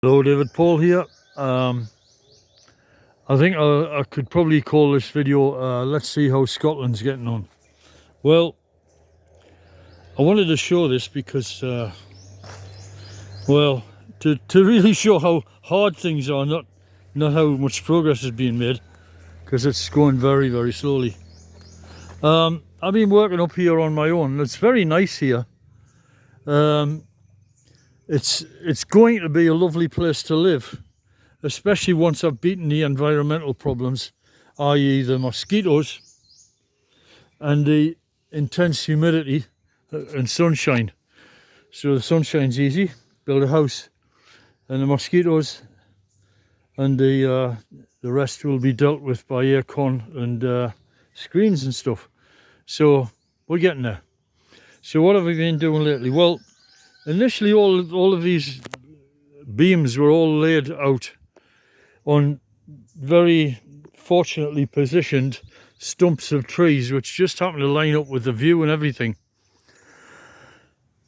Hello, David Paul here. I think I could probably call this video let's see how Scotland's getting on. Well, I wanted to show this because well, to really show how hard things are, not how much progress is being made, because it's going very slowly. I've been working up here on my own. It's very nice here. It's going to be a lovely place to live, especially once I've beaten the environmental problems, i.e. the mosquitoes and the intense humidity and sunshine. So the sunshine's easy, build a house, and the mosquitoes and the rest will be dealt with by aircon and screens and stuff. So we're getting there. So what have we been doing lately? Well, initially all of these beams were all laid out on very fortunately positioned stumps of trees, which just happened to line up with the view and everything.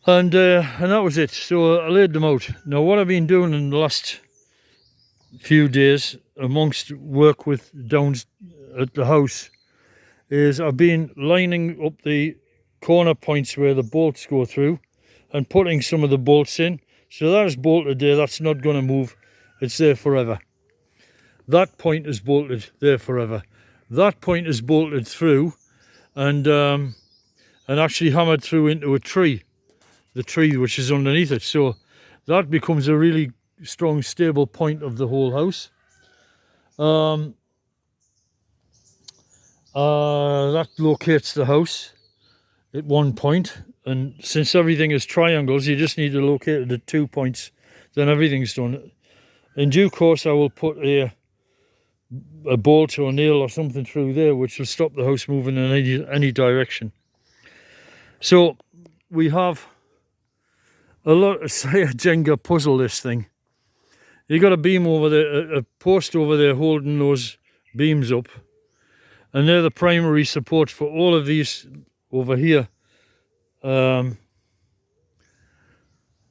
And that was it. So I laid them out. Now what I've been doing in the last few days amongst work with down at the house is I've been lining up the corner points where the bolts go through and putting some of the bolts in. So that is bolted there, that's not going to move, it's there forever. That point is bolted there forever. That point is bolted through and actually hammered through into a tree, the tree which is underneath it. So that becomes a really strong, stable point of the whole house. That locates the house at one point, and since everything is triangles, you just need to locate it at 2 points, then everything's done. In due course I will put a bolt or a nail or something through there which will stop the house moving in any direction. So we have a lot, say a Jenga puzzle, this thing. You got a beam over there, a post over there holding those beams up, and they're the primary support for all of these over here.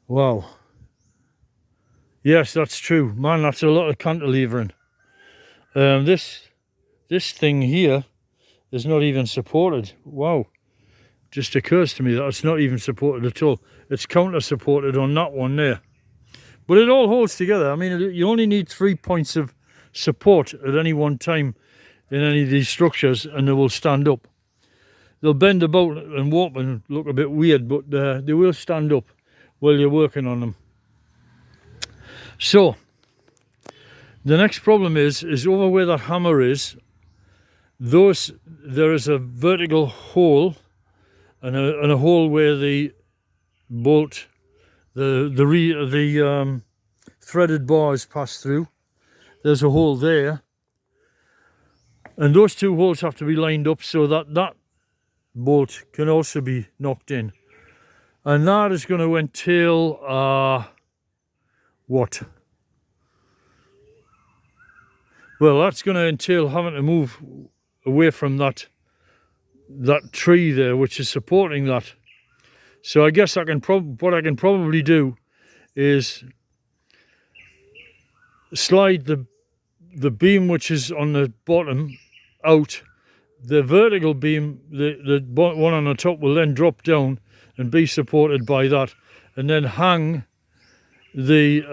Wow. Yes, that's true. Man, that's a lot of cantilevering. This thing here is not even supported. Wow. Just occurs to me that it's not even supported at all. It's counter supported on that one there. But it all holds together. I mean, you only need 3 points of support at any one time in any of these structures and they will stand up. They'll bend about and warp and look a bit weird, but they will stand up while you're working on them. So the next problem is over where that hammer is, there is a vertical hole and a hole where the bolt, the threaded bars pass through. There's a hole there, and those two holes have to be lined up so that bolt can also be knocked in, and that is going to entail what? Well, that's going to entail having to move away from that tree there, which is supporting that. So I guess what I can probably do is slide the beam which is on the bottom out. The vertical beam, the one on the top, will then drop down and be supported by that, and then hang the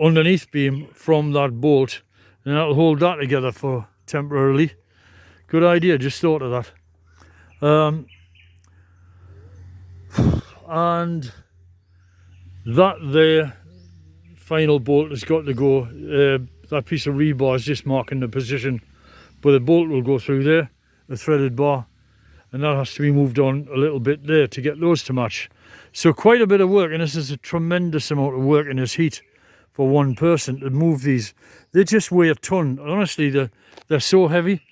underneath beam from that bolt, and that'll hold that together for temporarily. Good idea, just thought of that. And that there final bolt has got to go. That piece of rebar is just marking the position, but the bolt will go through there, the threaded bar, and that has to be moved on a little bit there to get those to match. So quite a bit of work, and this is a tremendous amount of work in this heat for one person to move these. They just weigh a ton. Honestly, they're so heavy.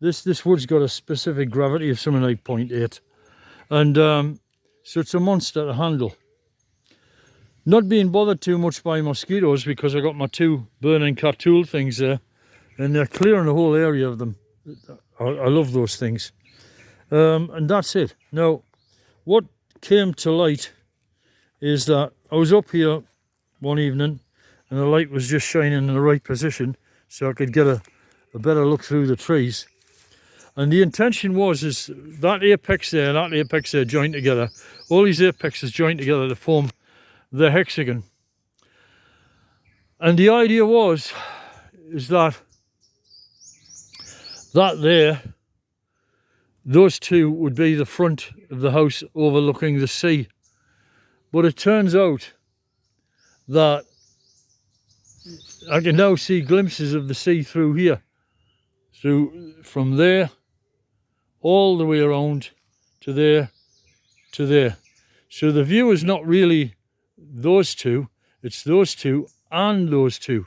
This wood's got a specific gravity of something like 0.8, and so it's a monster to handle. Not being bothered too much by mosquitoes because I got my 2 burning cat tool things there, and they're clearing the whole area of them. I love those things. And that's it. Now, what came to light is that I was up here one evening and the light was just shining in the right position so I could get a better look through the trees. And the intention is that apex there and that apex there joined together. All these apexes joined together to form the hexagon. And the idea is that there, those two would be the front of the house overlooking the sea. But it turns out that I can now see glimpses of the sea through here. From there all the way around to there to there. So the view is not really those two, it's those two and those two.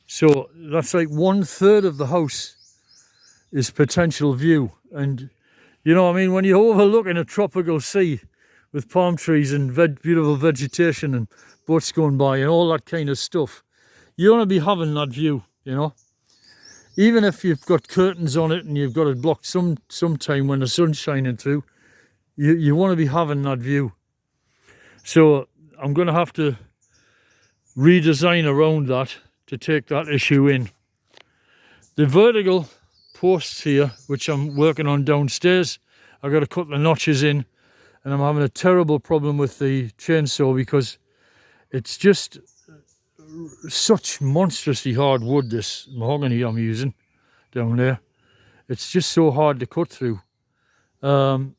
So that's like 1/3 of the house is potential view. And you know what I mean, when you're overlooking a tropical sea with palm trees and beautiful vegetation and boats going by and all that kind of stuff, you want to be having that view, you know. Even if you've got curtains on it and you've got it blocked sometime when the sun's shining through, you want to be having that view. So I'm going to have to redesign around that to take that issue in. The vertical posts here, which I'm working on downstairs, I've got to cut the notches in, and I'm having a terrible problem with the chainsaw because it's just such monstrously hard wood, this mahogany I'm using down there. It's just so hard to cut through. So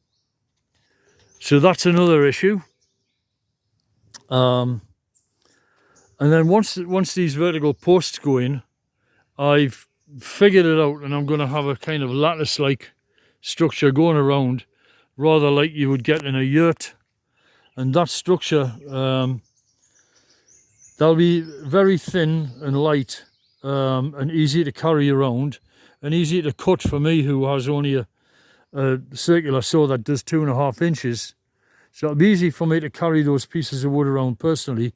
that's another issue. And then once these vertical posts go in, I've figured it out, and I'm going to have a kind of lattice-like structure going around, rather like you would get in a yurt. And that structure, they'll be very thin and light, and easy to carry around and easy to cut for me, who has only a circular saw that does 2.5 inches. So it'll be easy for me to carry those pieces of wood around personally,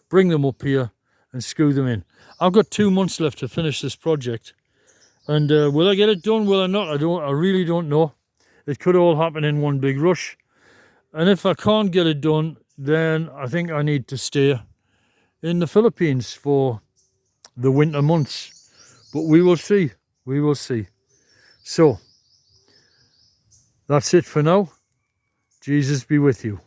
bring them up here and screw them in. I've got 2 months left to finish this project, and will I get it done, will I not? I really don't know. It could all happen in one big rush, and if I can't get it done, then I think I need to stay in the Philippines for the winter months. But we will see, we will see. So that's it for now. Jesus be with you.